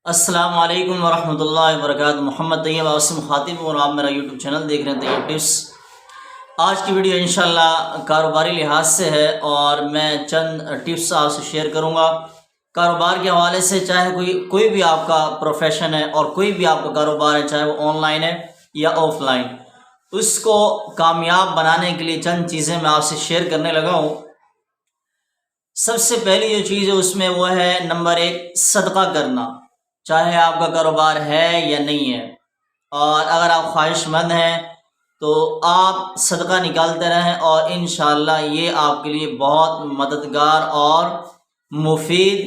السلام علیکم ورحمۃ اللہ وبرکاتہ۔ محمد طیب عاصم خاطب اور آپ میرا یوٹیوب چینل دیکھ رہے ہیں طیب ٹپس۔ آج کی ویڈیو انشاءاللہ کاروباری لحاظ سے ہے اور میں چند ٹپس آپ سے شیئر کروں گا کاروبار کے حوالے سے۔ چاہے کوئی بھی آپ کا پروفیشن ہے اور کوئی بھی آپ کا کاروبار ہے، چاہے وہ آن لائن ہے یا آف لائن، اس کو کامیاب بنانے کے لیے چند چیزیں میں آپ سے شیئر کرنے لگا ہوں۔ سب سے پہلی جو چیز ہے اس میں وہ ہے نمبر 1، صدقہ کرنا، چاہے آپ کا کاروبار ہے یا نہیں ہے۔ اور اگر آپ خواہش مند ہیں تو آپ صدقہ نکالتے رہیں اور انشاءاللہ یہ آپ کے لیے بہت مددگار اور مفید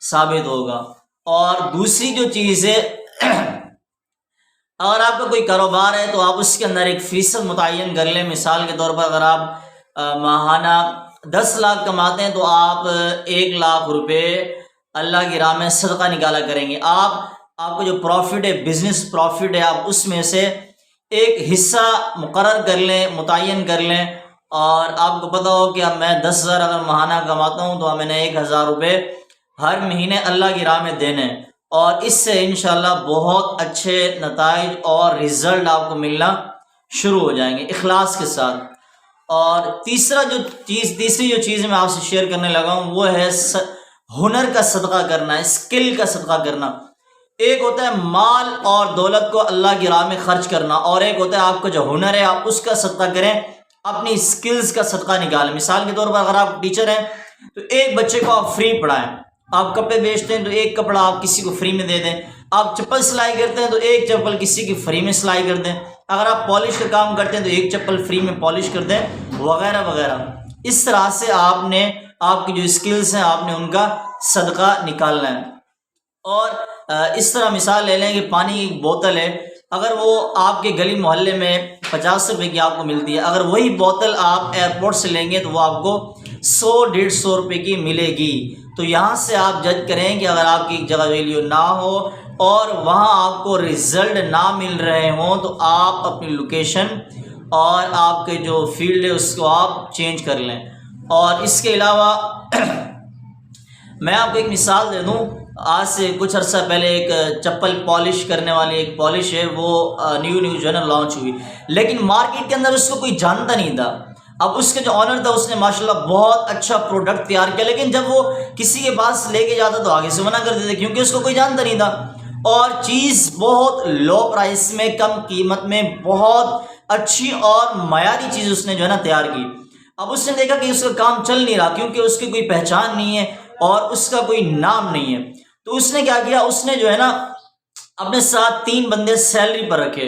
ثابت ہوگا۔ اور دوسری جو چیز ہے، اگر آپ کا کوئی کاروبار ہے تو آپ اس کے اندر ایک فیصد متعین کر لیں۔ مثال کے طور پر اگر آپ ماہانہ 10 لاکھ کماتے ہیں تو آپ 1 لاکھ روپے اللہ کی راہ میں صدقہ نکالا کریں گے۔ آپ کو جو پروفٹ ہے، بزنس پروفٹ ہے، آپ اس میں سے ایک حصہ مقرر کر لیں، متعین کر لیں۔ اور آپ کو پتہ ہو کہ اب میں 10,000 اگر ماہانہ کماتا ہوں تو میں نے 1,000 روپے ہر مہینے اللہ کی راہ میں دینے، اور اس سے انشاءاللہ بہت اچھے نتائج اور رزلٹ آپ کو ملنا شروع ہو جائیں گے اخلاص کے ساتھ۔ اور تیسری جو چیز میں آپ سے شیئر کرنے لگا ہوں وہ ہے ہنر کا صدقہ کرنا، اسکل کا صدقہ کرنا۔ ایک ہوتا ہے مال اور دولت کو اللہ کی راہ میں خرچ کرنا، اور ایک ہوتا ہے آپ کا جو ہنر ہے آپ اس کا صدقہ کریں، اپنی اسکلز کا صدقہ نکالیں۔ مثال کے طور پر اگر آپ ٹیچر ہیں تو ایک بچے کو آپ فری پڑھائیں۔ آپ کپڑے بیچتے ہیں تو ایک کپڑا آپ کسی کو فری میں دے دیں۔ آپ چپل سلائی کرتے ہیں تو ایک چپل کسی کی فری میں سلائی کر دیں۔ اگر آپ پالش کا کام کرتے ہیں تو ایک چپل فری میں پالش کر دیں، وغیرہ وغیرہ۔ اس طرح سے آپ کی جو اسکلز ہیں آپ نے ان کا صدقہ نکالنا ہے۔ اور اس طرح مثال لے لیں کہ پانی کی ایک بوتل ہے، اگر وہ آپ کے گلی محلے میں 50 روپے کی آپ کو ملتی ہے، اگر وہی بوتل آپ ایئرپورٹ سے لیں گے تو وہ آپ کو 100-150 روپے کی ملے گی۔ تو یہاں سے آپ جج کریں کہ اگر آپ کی ایک جگہ ویلیو نہ ہو اور وہاں آپ کو رزلٹ نہ مل رہے ہوں تو آپ اپنی لوکیشن اور آپ کے جو فیلڈ ہے اس کو آپ چینج کر لیں۔ اور اس کے علاوہ میں آپ کو ایک مثال دے دوں۔ آج سے کچھ عرصہ پہلے ایک چپل پالش کرنے والی ایک پالش ہے، وہ نیو جو ہے نا لانچ ہوئی، لیکن مارکیٹ کے اندر اس کو کوئی جانتا نہیں تھا۔ اب اس کے جو آنر تھا اس نے ماشاءاللہ بہت اچھا پروڈکٹ تیار کیا، لیکن جب وہ کسی کے پاس لے کے جاتا تو آگے سے منع کر دیتے کیونکہ اس کو کوئی جانتا نہیں تھا۔ اور چیز بہت لو پرائس میں، کم قیمت میں، بہت اچھی اور معیاری چیز اس نے جو ہے نا تیار کی۔ اب اس نے دیکھا کہ اس کا کام چل نہیں رہا کیونکہ اس کی کوئی پہچان نہیں ہے اور اس کا کوئی نام نہیں ہے۔ تو اس نے کیا کیا، اس نے جو ہے نا اپنے ساتھ 3 بندے سیلری پر رکھے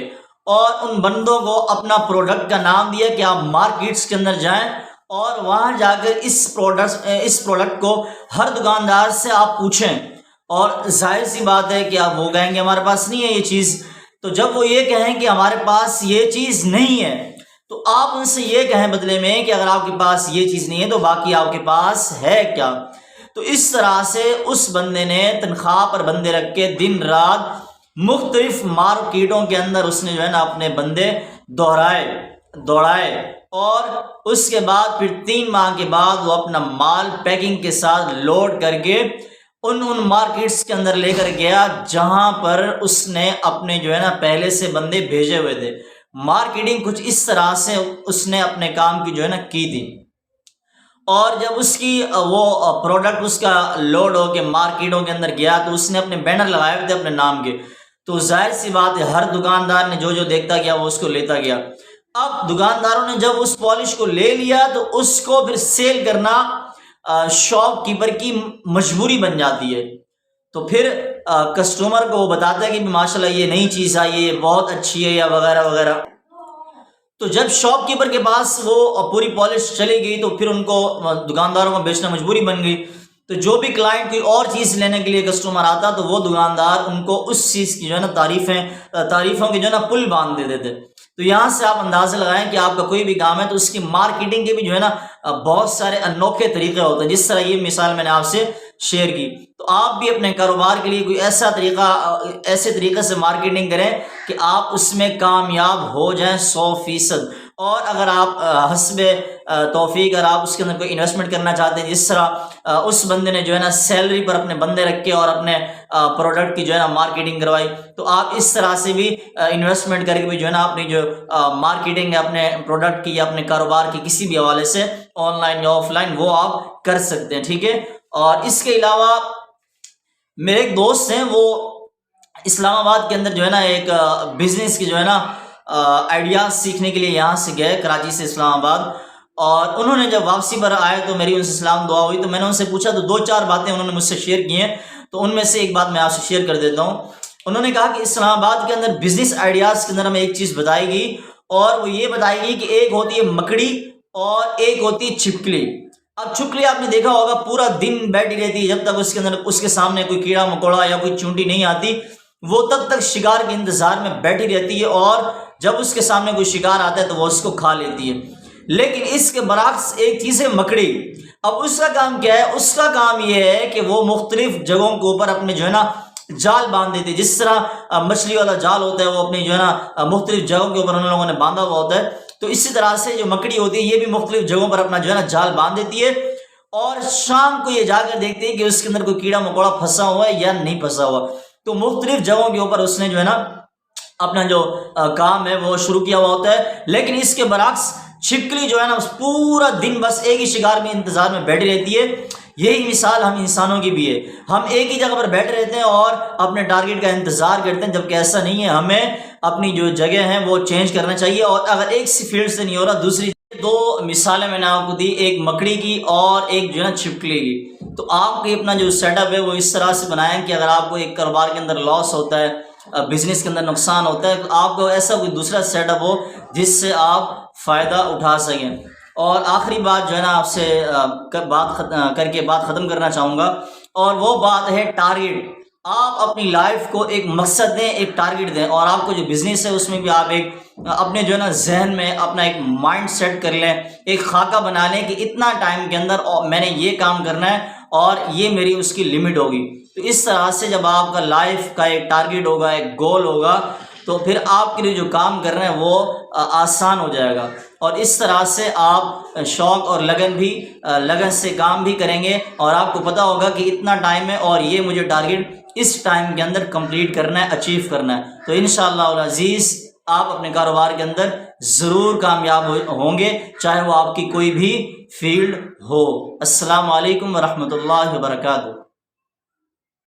اور ان بندوں کو اپنا پروڈکٹ کا نام دیا کہ آپ مارکیٹس کے اندر جائیں اور وہاں جا کر اس پروڈکٹ کو ہر دکاندار سے آپ پوچھیں۔ اور ظاہر سی بات ہے کہ آپ وہ کہیں گے ہمارے پاس نہیں ہے یہ چیز، تو جب وہ یہ کہیں کہ ہمارے پاس یہ چیز نہیں ہے تو آپ ان سے یہ کہیں بدلے میں کہ اگر آپ کے پاس یہ چیز نہیں ہے تو باقی آپ کے پاس ہے کیا۔ تو اس طرح سے اس بندے نے تنخواہ پر بندے رکھ کے دن رات مختلف مارکیٹوں کے اندر اس نے جو ہے نا اپنے بندے دوڑائے، اور اس کے بعد پھر 3 ماہ کے بعد وہ اپنا مال پیکنگ کے ساتھ لوڈ کر کے ان مارکیٹس کے اندر لے کر گیا جہاں پر اس نے اپنے جو ہے نا پہلے سے بندے بھیجے ہوئے تھے۔ مارکیٹنگ کچھ اس طرح سے اس نے اپنے کام کی جو ہے نا کی تھی۔ اور جب اس کی وہ پروڈکٹ اس کا لوڈ ہو کے مارکیٹوں کے اندر گیا تو اس نے اپنے بینر لگائے ہوئے تھے اپنے نام کے، تو ظاہر سی بات ہے ہر دکاندار نے جو دیکھتا گیا وہ اس کو لیتا گیا۔ اب دکانداروں نے جب اس پالش کو لے لیا تو اس کو پھر سیل کرنا شاپ کیپر کی مجبوری بن جاتی ہے۔ تو پھر کسٹمر کو وہ بتاتا ہے کہ ماشاءاللہ یہ نئی چیز آئی ہے، یہ بہت اچھی ہے، یا وغیرہ وغیرہ۔ تو جب شاپ کیپر کے پاس وہ پوری پالش چلی گئی تو پھر ان کو دکانداروں کو بیچنا مجبوری بن گئی۔ تو جو بھی کلائنٹ کوئی اور چیز لینے کے لیے کسٹمر آتا تو وہ دکاندار ان کو اس چیز کی جو ہے نا تعریفوں کی جو ہے نا پل باندھ دیتے تھے۔ تو یہاں سے آپ اندازہ لگائیں کہ آپ کا کوئی بھی کام ہے تو اس کی مارکیٹنگ کے بھی جو ہے نا بہت سارے انوکھے طریقے ہوتے ہیں، جس طرح یہ مثال میں نے آپ سے شیئر کی۔ تو آپ بھی اپنے کاروبار کے لیے کوئی ایسے طریقے سے مارکیٹنگ کریں کہ آپ اس میں کامیاب ہو جائیں 100%۔ اور اگر آپ حسب توفیق اگر آپ اس کے اندر کوئی انویسٹمنٹ کرنا چاہتے ہیں، جس طرح اس بندے نے جو ہے نا سیلری پر اپنے بندے رکھے اور اپنے پروڈکٹ کی جو ہے نا مارکیٹنگ کروائی، تو آپ اس طرح سے بھی انویسٹمنٹ کر کے بھی جو ہے نا اپنی جو مارکیٹنگ ہے اپنے پروڈکٹ کی یا اپنے کاروبار کی کسی بھی حوالے سے آن لائن یا آف لائن وہ آپ کر سکتے ہیں، ٹھیک ہے۔ اور اس کے علاوہ میرے ایک دوست ہیں، وہ اسلام آباد کے اندر جو ہے نا ایک بزنس کی جو ہے نا آئیڈیاز سیکھنے کے لیے یہاں سے گئے، کراچی سے اسلام آباد، اور انہوں نے جب واپسی پر آئے تو میری ان سے سلام دعا ہوئی، تو میں نے ان سے پوچھا تو 2-4 باتیں انہوں نے مجھ سے شیئر کی ہیں، تو ان میں سے ایک بات میں آپ سے شیئر کر دیتا ہوں۔ انہوں نے کہا کہ اسلام آباد کے اندر بزنس آئیڈیاز کے اندر ہمیں ایک چیز بتائی گئی، اور وہ یہ بتائی گئی کہ ایک ہوتی ہے مکڑی اور ایک ہوتی ہے چھپکلی۔ اب چھپکلی آپ نے دیکھا ہوگا پورا دن بیٹھی رہتی ہے، جب تک اس کے اندر اس کے سامنے کوئی کیڑا مکوڑا یا کوئی چونٹی نہیں آتی وہ تب تک شکار کے انتظار میں بیٹھی رہتی ہے، اور جب اس کے سامنے کوئی شکار آتا ہے تو وہ اس کو کھا لیتی ہے۔ لیکن اس کے برعکس ایک چیز ہے مکڑی۔ اب اس کا کام کیا ہے؟ اس کا کام یہ ہے کہ وہ مختلف جگہوں کے اوپر اپنے جو ہے نا جال باندھ دیتی ہے، جس طرح مچھلی والا جال ہوتا ہے وہ اپنی جو ہے نا مختلف جگہوں کے اوپر ان لوگوں نے باندھا ہوا ہوتا ہے، تو اسی طرح سے جو مکڑی ہوتی ہے یہ بھی مختلف جگہوں پر اپنا جو ہے نا جال باندھ دیتی ہے، اور شام کو یہ جا کر دیکھتے ہیں کہ اس کے اندر کوئی کیڑا مکوڑا پھنسا ہوا ہے یا نہیں پھنسا ہوا۔ تو مختلف جگہوں کے اوپر اس نے جو ہے نا اپنا جو کام ہے وہ شروع کیا ہوا ہوتا ہے۔ لیکن اس کے برعکس چھپکلی جو ہے نا پورا دن بس ایک ہی شکار میں انتظار میں بیٹھی رہتی ہے۔ یہی مثال ہم انسانوں کی بھی ہے، ہم ایک ہی جگہ پر بیٹھے رہتے ہیں اور اپنے ٹارگیٹ کا انتظار کرتے ہیں، جبکہ ایسا نہیں ہے، ہمیں اپنی جو جگہ ہیں وہ چینج کرنا چاہیے، اور اگر ایک سی فیلڈ سے نہیں ہو رہا دوسری 2 مثالیں میں نے آپ کو دی، ایک مکڑی کی اور ایک جو ہے نا چھپکلی کی۔ تو آپ کے اپنا جو سیٹ اپ ہے وہ اس طرح سے بنائیں کہ اگر آپ کو ایک کاروبار کے اندر لاس ہوتا ہے، بزنس کے اندر نقصان ہوتا ہے، تو آپ کو ایسا کوئی دوسرا سیٹ اپ ہو جس سے آپ فائدہ اٹھا سکیں۔ اور آخری بات جو ہے نا آپ سے بات کر کے بات ختم کرنا چاہوں گا، اور وہ بات ہے ٹارگیٹ۔ آپ اپنی لائف کو ایک مقصد دیں، ایک ٹارگیٹ دیں، اور آپ کو جو بزنس ہے اس میں بھی آپ ایک اپنے جو ہے نا ذہن میں اپنا ایک مائنڈ سیٹ کر لیں، ایک خاکہ بنا لیں کہ اتنا ٹائم کے اندر میں نے یہ کام کرنا ہے اور یہ میری اس کی لمٹ ہوگی۔ تو اس طرح سے جب آپ کا لائف کا ایک ٹارگیٹ ہوگا، ایک گول ہوگا، تو پھر آپ کے لیے جو کام کر رہے ہیں وہ آسان ہو جائے گا، اور اس طرح سے آپ شوق اور لگن سے کام بھی کریں گے، اور آپ کو پتہ ہوگا کہ اتنا ٹائم ہے اور یہ مجھے ٹارگیٹ اس ٹائم کے اندر کمپلیٹ کرنا ہے، اچیو کرنا ہے۔ تو انشاءاللہ العزیز آپ اپنے کاروبار کے اندر ضرور کامیاب ہوں گے، چاہے وہ آپ کی کوئی بھی فیلڈ ہو۔ السلام علیکم ورحمۃ اللہ وبرکاتہ۔